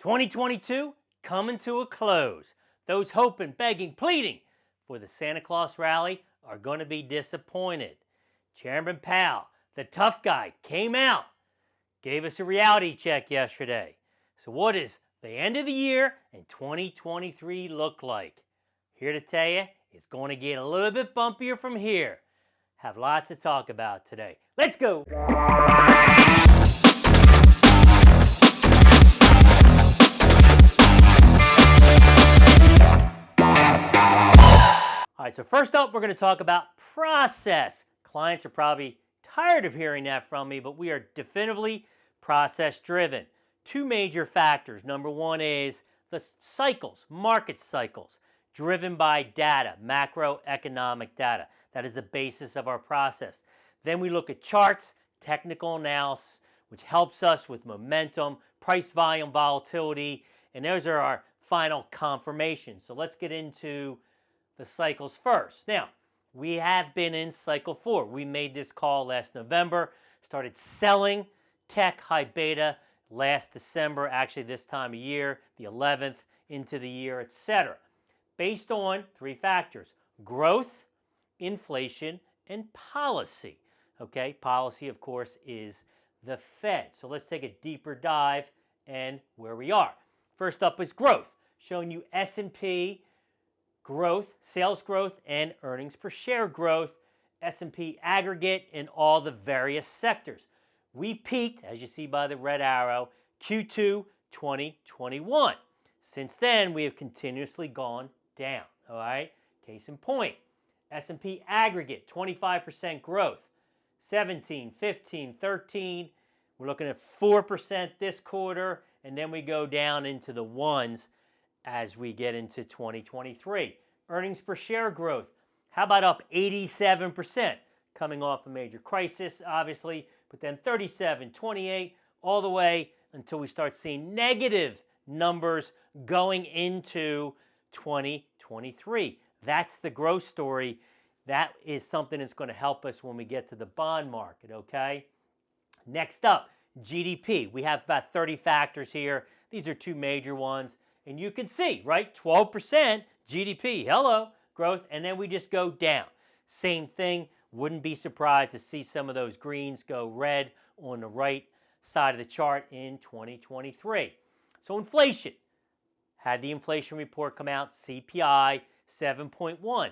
2022 coming to a close. Those hoping, begging, pleading for the Santa Claus rally are going to be disappointed. Chairman Powell, the tough guy, came out, gave us a reality check yesterday. So what does the end of the year and 2023 look like? Here to tell you, it's going to get a little bit bumpier from here. Have lots to talk about today. Let's go. All right, so first up, we're going to talk about process. Clients are probably tired of hearing that from me, but we are definitively process driven. Two major factors. Number one is the cycles, market cycles, driven by data, macroeconomic data. That is the basis of our process. Then we look at charts, technical analysis, which helps us with momentum, price volume volatility, and those are our final confirmations. So let's get into the cycles first. Now, we have been in cycle 4. We made this call last November, started selling tech high beta last December, actually this time of year, the 11th into the year, etc. Based on 3 factors: growth, inflation, and policy. Okay, policy, of course, is the Fed. So let's take a deeper dive and where we are. First up is growth, showing you S&P growth, sales growth, and earnings per share growth, S&P aggregate in all the various sectors. We peaked, as you see by the red arrow, Q2 2021. Since then, we have continuously gone down, all right? Case in point, S&P aggregate, 25% growth, 17, 15, 13. We're looking at 4% this quarter, and then we go down into the ones as we get into 2023. Earnings per share growth, how about up 87%? Coming off a major crisis, obviously, but then 37, 28, all the way until we start seeing negative numbers going into 2023. That's the growth story. That is something that's going to help us when we get to the bond market, okay? Next up, GDP. We have about 30 factors here. These are 2 major ones. And you can see, right, 12% GDP, hello, growth, and then we just go down. Same thing, wouldn't be surprised to see some of those greens go red on the right side of the chart in 2023. So inflation, had the inflation report come out, CPI 7.1.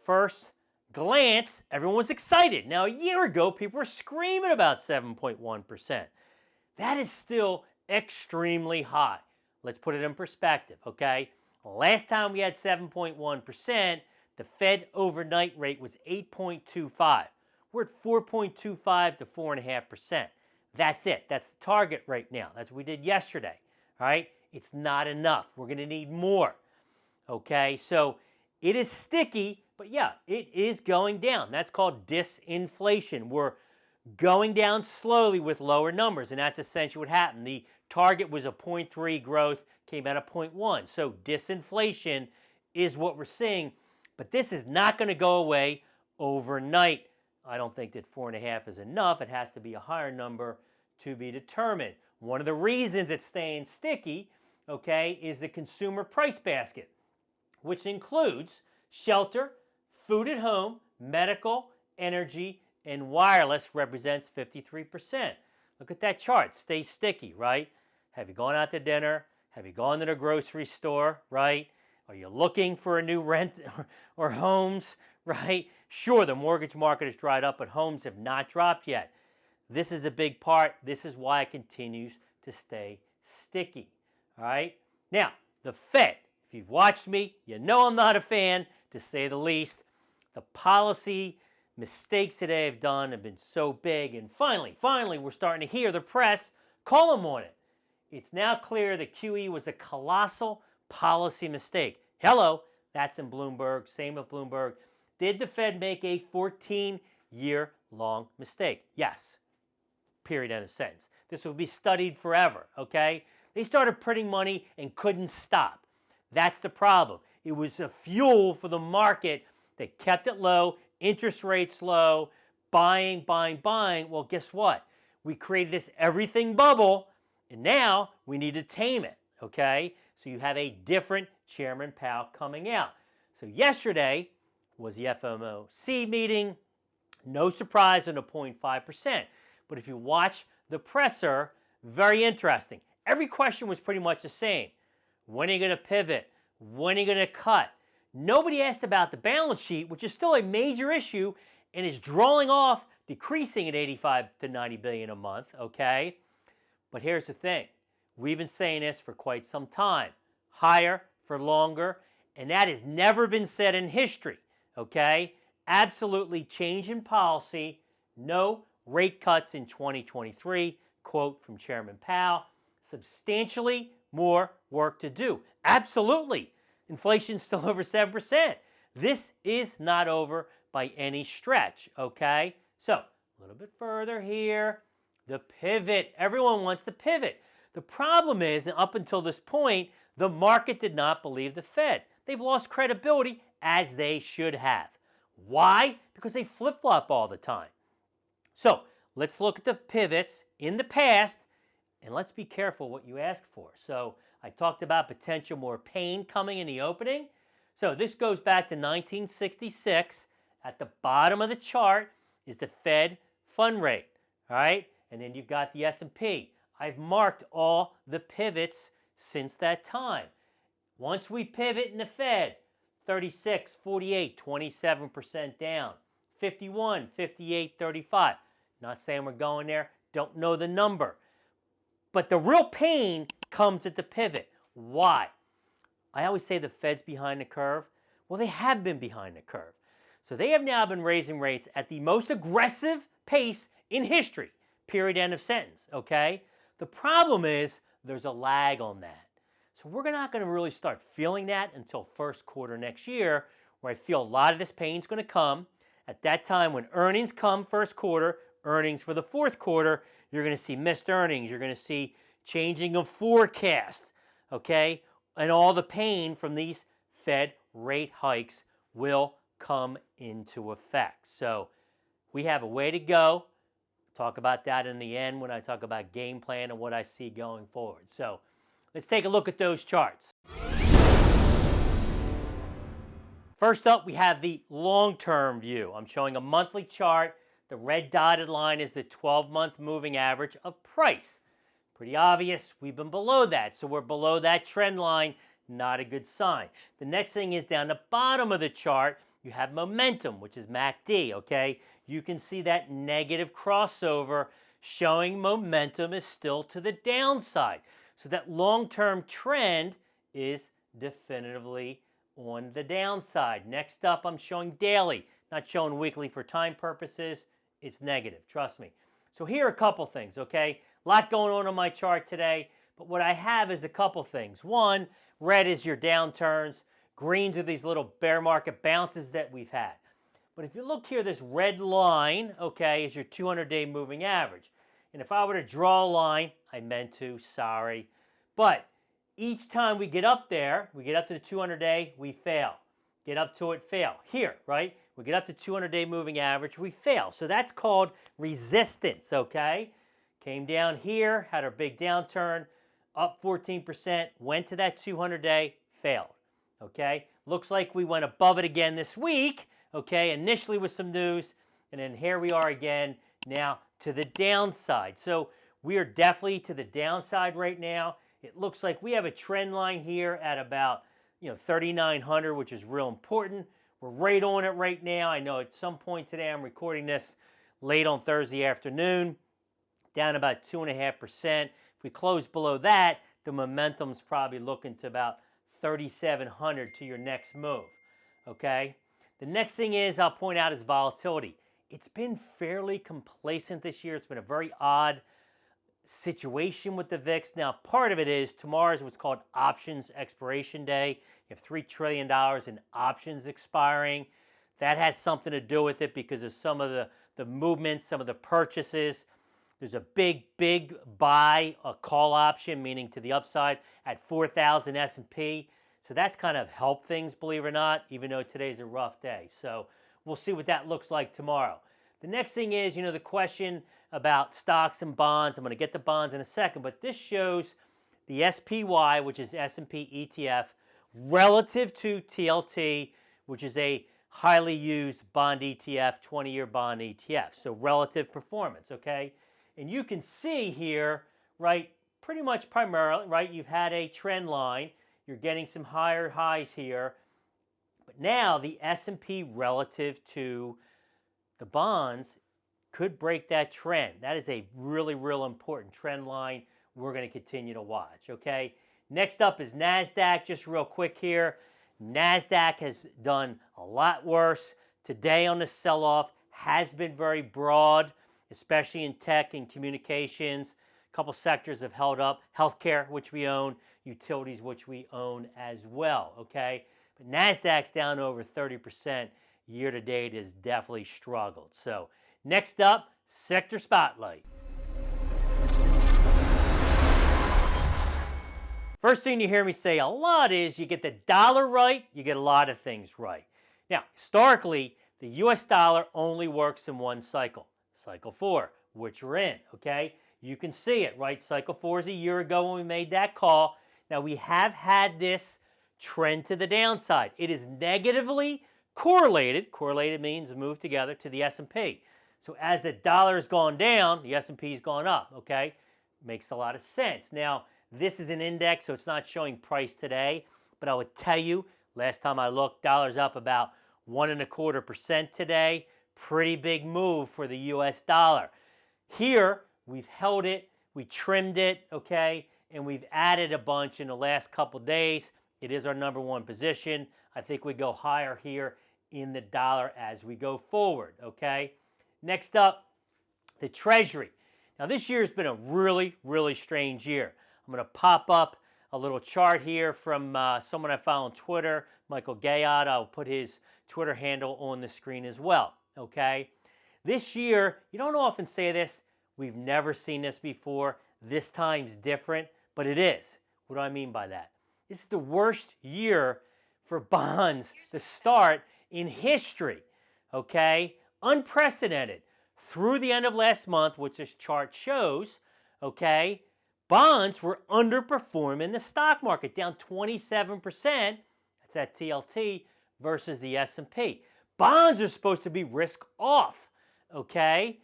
First glance, everyone was excited. Now, a year ago, people were screaming about 7.1%. That is still extremely high. Let's put it in perspective, okay? Last time we had 7.1%, the Fed overnight rate was 8.25. We're at 4.25 to 4.5%. That's it. That's the target right now. That's what we did yesterday, all right? It's not enough. We're going to need more, okay? So it is sticky, but yeah, it is going down. That's called disinflation. We're going down slowly with lower numbers, and that's essentially what happened. The target was a 0.3 growth, came out at 0.1. So disinflation is what we're seeing, but this is not going to go away overnight. I don't think that 4.5 is enough. It has to be a higher number to be determined. One of the reasons it's staying sticky, okay, is the consumer price basket, which includes shelter, food at home, medical, energy, and wireless represents 53%. Look at that chart. Stays sticky, right? Have you gone out to dinner? Have you gone to the grocery store, right? Are you looking for a new rent or homes, right? Sure, the mortgage market has dried up, but homes have not dropped yet. This is a big part. This is why it continues to stay sticky, all right? Now, the Fed, if you've watched me, you know I'm not a fan, to say the least. The policy mistakes that they have done have been so big, and finally, we're starting to hear the press call them on it. It's now clear that QE was a colossal policy mistake. Hello, that's in Bloomberg. Same with Bloomberg. Did the Fed make a 14-year-long mistake? Yes. Period, end of sentence. This will be studied forever, okay? They started printing money and couldn't stop. That's the problem. It was a fuel for the market that kept it low, interest rates low, buying. Well, guess what? We created this everything bubble, and now we need to tame it. okay? So you have a different Chairman Powell coming out. So yesterday was the FOMC meeting. No surprise on the 0.5%. But if you watch the presser, very interesting. Every question was pretty much the same. When are you going to pivot? When are you going to cut? Nobody asked about the balance sheet, which is still a major issue and is drawing off, decreasing at 85 to 90 billion a month, okay? But here's the thing. We've been saying this for quite some time. Higher for longer, and that has never been said in history, okay? Absolutely change in policy, no rate cuts in 2023, quote from Chairman Powell, substantially more work to do. Absolutely. Inflation's still over 7%. This is not over by any stretch, okay? So, a little bit further here, the pivot. Everyone wants to pivot. The problem is, up until this point, the market did not believe the Fed. They've lost credibility, as they should have. Why? Because they flip-flop all the time. So, let's look at the pivots in the past, and let's be careful what you ask for. So, I talked about potential more pain coming in the opening. So, this goes back to 1966. At the bottom of the chart is the Fed fund rate, all right? And then you've got the S&P. I've marked all the pivots since that time. Once we pivot in the Fed, 36, 48, 27% down. 51, 58, 35. Not saying we're going there. Don't know the number. But the real pain comes at the pivot. Why? I always say the Fed's behind the curve. Well, they have been behind the curve. So they have now been raising rates at the most aggressive pace in history. Period, end of sentence, okay? The problem is there's a lag on that. So we're not going to really start feeling that until first quarter next year, where I feel a lot of this pain is going to come. At that time, when earnings come first quarter, earnings for the fourth quarter, you're going to see missed earnings. You're going to see changing of forecasts, okay? And all the pain from these Fed rate hikes will come into effect. So we have a way to go. Talk about that in the end when I talk about game plan and what I see going forward. So let's take a look at those charts. First up, we have the long-term view. I'm showing a monthly chart. The red dotted line is the 12-month moving average of price. Pretty obvious, we've been below that. So we're below that trend line, not a good sign. The next thing is down the bottom of the chart, you have momentum, which is MACD, okay? You can see that negative crossover showing momentum is still to the downside. So that long-term trend is definitively on the downside. Next up, I'm showing daily, not showing weekly for time purposes. It's negative, trust me. So here are a couple things, okay? A lot going on my chart today, but what I have is a couple things. One, red is your downturns. Greens are these little bear market bounces that we've had. But if you look here, this red line, okay, is your 200-day moving average. And if I were to draw a line, I meant to, sorry. But each time we get up there, we get up to the 200-day, we fail. Get up to it, fail. Here, right? We get up to 200-day moving average, we fail. So that's called resistance, okay? Came down here, had our big downturn, up 14%, went to that 200-day, failed, okay? Looks like we went above it again this week, okay, initially with some news, and then here we are again, now to the downside. So we are definitely to the downside right now. It looks like we have a trend line here at about 3,900, which is real important. We're right on it right now. I know at some point today, I'm recording this late on Thursday afternoon, down about 2.5%. If we close below that, the momentum's probably looking to about 3,700 to your next move, okay? The next thing is, I'll point out, is volatility. It's been fairly complacent this year. It's been a very odd situation with the VIX. Now, part of it is tomorrow is what's called options expiration day. You have $3 trillion in options expiring. That has something to do with it because of some of the movements, some of the purchases. There's a big buy, a call option, meaning to the upside at 4,000 S&P. So that's kind of helped things, believe it or not, even though today's a rough day. So we'll see what that looks like tomorrow. The next thing is, the question about stocks and bonds. I'm going to get to bonds in a second, but this shows the SPY, which is S&P ETF, relative to TLT, which is a highly used bond ETF, 20-year bond ETF. So relative performance, okay? And you can see here, right, pretty much primarily, right, you've had a trend line. You're getting some higher highs here. But now the S&P relative to the bonds could break that trend. That is a really, real important trend line we're going to continue to watch, okay? Next up is NASDAQ, just real quick here. NASDAQ has done a lot worse. Today on the sell-off has been very broad, especially in tech and communications. A couple sectors have held up. Healthcare, which we own. Utilities, which we own as well, okay? But NASDAQ's down over 30%. Year to date has definitely struggled. So next up, Sector Spotlight. First thing you hear me say a lot is you get the dollar right, you get a lot of things right. Now, historically, the US dollar only works in one cycle, cycle 4, which we're in, okay? You can see it, right? Cycle 4 is a year ago when we made that call. Now, we have had this trend to the downside. It is negatively correlated. Correlated means move together to the S&P. So as the dollar has gone down, the S&P has gone up, okay? Makes a lot of sense. Now, this is an index, so it's not showing price today, but I would tell you, last time I looked, dollar's up about 1.25% today. Pretty big move for the US dollar. Here, we've held it, we trimmed it, okay, and we've added a bunch in the last couple days. It is our number one position. I think we go higher here in the dollar as we go forward, okay? Next up, the Treasury. Now, this year has been a really, really strange year. I'm going to pop up a little chart here from someone I follow on Twitter, Michael Gayod. I'll put his Twitter handle on the screen as well, okay? This year, you don't often say this, we've never seen this before. This time's different, but it is. What do I mean by that? This is the worst year for bonds to start in history, okay? Unprecedented. Through the end of last month, which this chart shows, okay, bonds were underperforming the stock market, down 27%. That's at TLT versus the S&P. Bonds are supposed to be risk off, okay?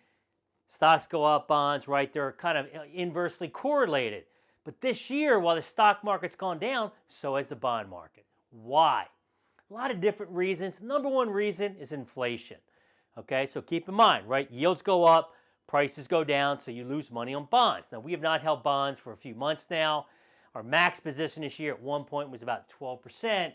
Stocks go up, bonds, right? They're kind of inversely correlated. But this year, while the stock market's gone down, so has the bond market. Why? A lot of different reasons. Number one reason is inflation. Okay, so keep in mind, right? Yields go up, prices go down, so you lose money on bonds. Now, we have not held bonds for a few months now. Our max position this year at one point was about 12%.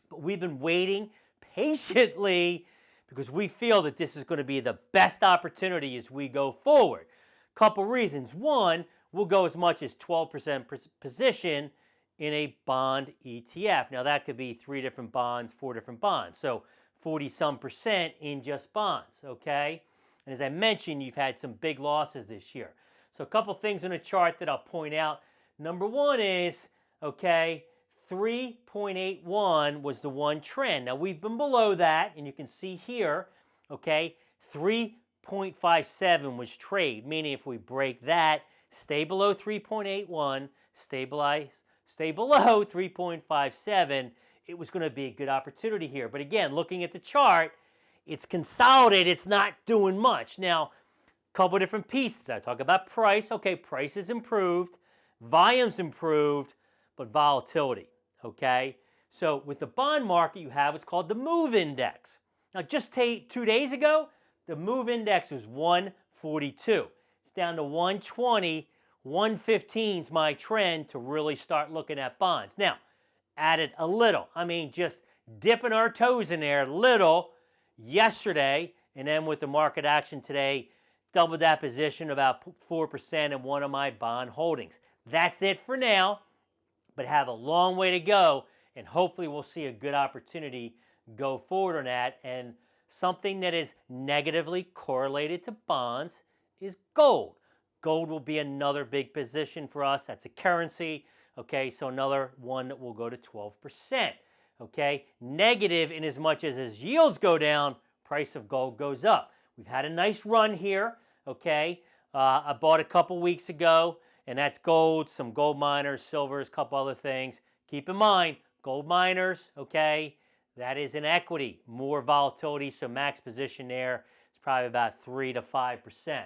But we've been waiting patiently because we feel that this is going to be the best opportunity as we go forward. Couple reasons. One, we'll go as much as 12% position in a bond ETF. Now, that could be 3 different bonds, 4 different bonds. So 40-some% in just bonds, okay? And as I mentioned, you've had some big losses this year. So a couple things on the chart that I'll point out. Number one is, okay, 3.81 was the one trend. Now, we've been below that, and you can see here, okay, 3.57 was trade, meaning if we break that, stay below 3.81, stay below 3.57, it was going to be a good opportunity here. But again, looking at the chart, it's consolidated. It's not doing much. Now, a couple different pieces. I talk about price. Okay, price is improved. Volume's improved, but volatility. Okay? So with the bond market, you have what's called the MOVE Index. Now, just 2 days ago, the MOVE Index was 142. It's down to 120. 115 is my trend to really start looking at bonds. Now, added a little. I mean, just dipping our toes in there a little yesterday, and then with the market action today, doubled that position about 4% in one of my bond holdings. That's it for now, but have a long way to go, and hopefully we'll see a good opportunity go forward on that. And something that is negatively correlated to bonds is gold. Gold will be another big position for us. That's a currency. Okay, so another one that will go to 12%. Okay, negative in as much as yields go down, price of gold goes up. We've had a nice run here. Okay, I bought a couple weeks ago, and that's gold, some gold miners, silvers, a couple other things. Keep in mind, gold miners, okay, that is an equity, more volatility, so max position there is probably about 3 to 5%.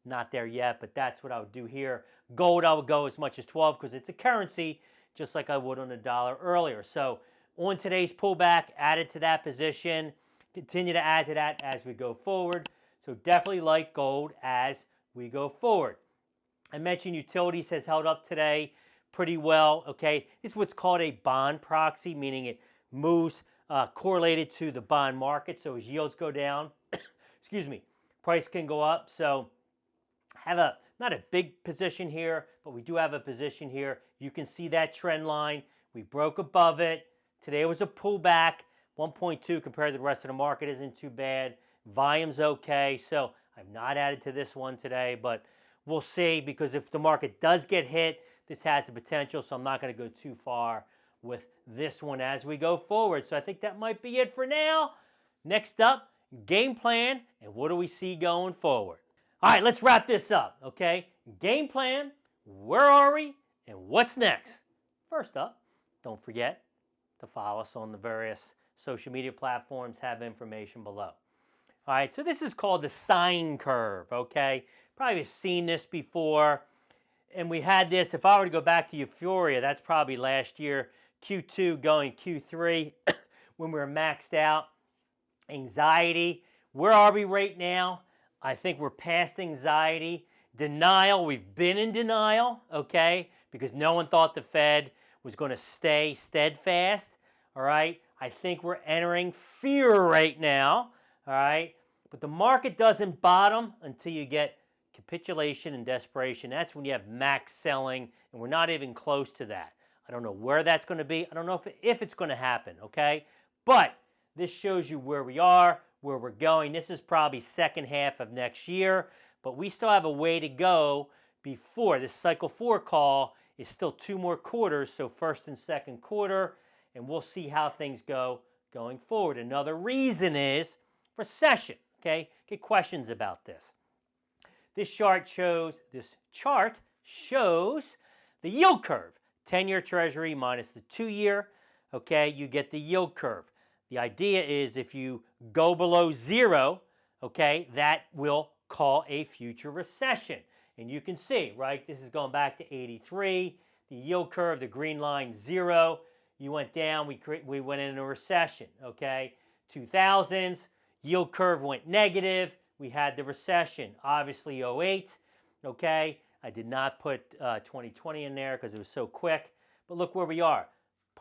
Not there yet, but that's what I would do here. Gold, I would go as much as 12 because it's a currency, just like I would on the dollar earlier. So on today's pullback, added to that position, continue to add to that as we go forward. So definitely like gold as we go forward. I mentioned utilities has held up today pretty well, okay? This is what's called a bond proxy, meaning it moves correlated to the bond market. So as yields go down, excuse me, price can go up. So have not a big position here, but we do have a position here. You can see that trend line. We broke above it. Today was a pullback. 1.2 compared to the rest of the market isn't too bad. Volume's okay. So I've not added to this one today, but we'll see, because if the market does get hit, this has the potential. So I'm not going to go too far with this one as we go forward. So I think that might be it for now. Next up, game plan, and what do we see going forward? All right, let's wrap this up, okay? Game plan, where are we, and what's next? First up, don't forget to follow us on the various social media platforms, have information below. All right, so this is called the sine curve, okay? Probably have seen this before, and we had this, if I were to go back to Euphoria, that's probably last year, Q2 going Q3, when we were maxed out. Anxiety, where are we right now? I think we're past anxiety. Denial, we've been in denial, okay, because no one thought the Fed was going to stay steadfast, all right? I think we're entering fear right now, all right? But the market doesn't bottom until you get capitulation and desperation. That's when you have max selling, and we're not even close to that. I don't know where that's going to be. I don't know if it's going to happen, okay? But this shows you where we are, where we're going. This is probably second half of next year, but we still have a way to go before this cycle 4 call is still 2 more quarters, so first and second quarter, and we'll see how things go going forward. Another reason is recession, okay? Get questions about this. This chart shows the yield curve, 10-year Treasury minus the 2-year, okay? You get the yield curve. The idea is if you go below 0, okay, that will call a future recession. And you can see, right, this is going back to 83, the yield curve, the green line, 0. You went down, we went into a recession, okay? 2000s, yield curve went negative. We had the recession, obviously 08, okay? I did not put 2020 in there because it was so quick. But look where we are,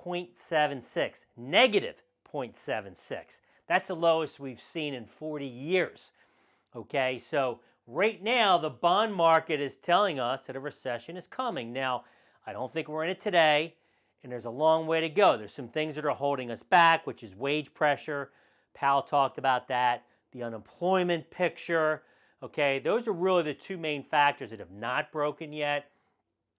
0.76, negative 0.76. That's the lowest we've seen in 40 years, okay? So right now, the bond market is telling us that a recession is coming. Now, I don't think we're in it today, and there's a long way to go. There's some things that are holding us back, which is wage pressure. Powell talked about that. The unemployment picture, okay? Those are really the 2 main factors that have not broken yet.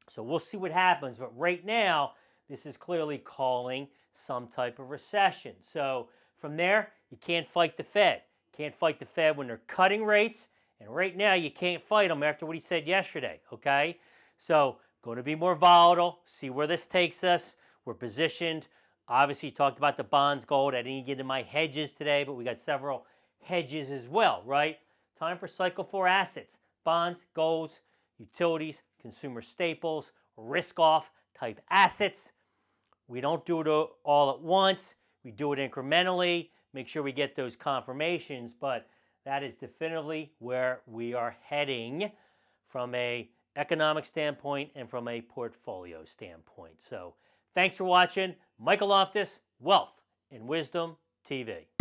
So we'll see what happens. But right now, this is clearly calling some type of recession. So from there, you can't fight the Fed. Can't fight the Fed when they're cutting rates. And right now, you can't fight them after what he said yesterday, okay? So going to be more volatile. See where this takes us. We're positioned. Obviously, talked about the bonds, gold. I didn't get into my hedges today, but we got several hedges as well, right? Time for cycle 4 assets. Bonds, golds, utilities, consumer staples, risk-off type assets. We don't do it all at once. We do it incrementally. Make sure we get those confirmations, but that is definitively where we are heading from an economic standpoint and from a portfolio standpoint. So thanks for watching. Michael Loftus, Wealth and Wisdom TV.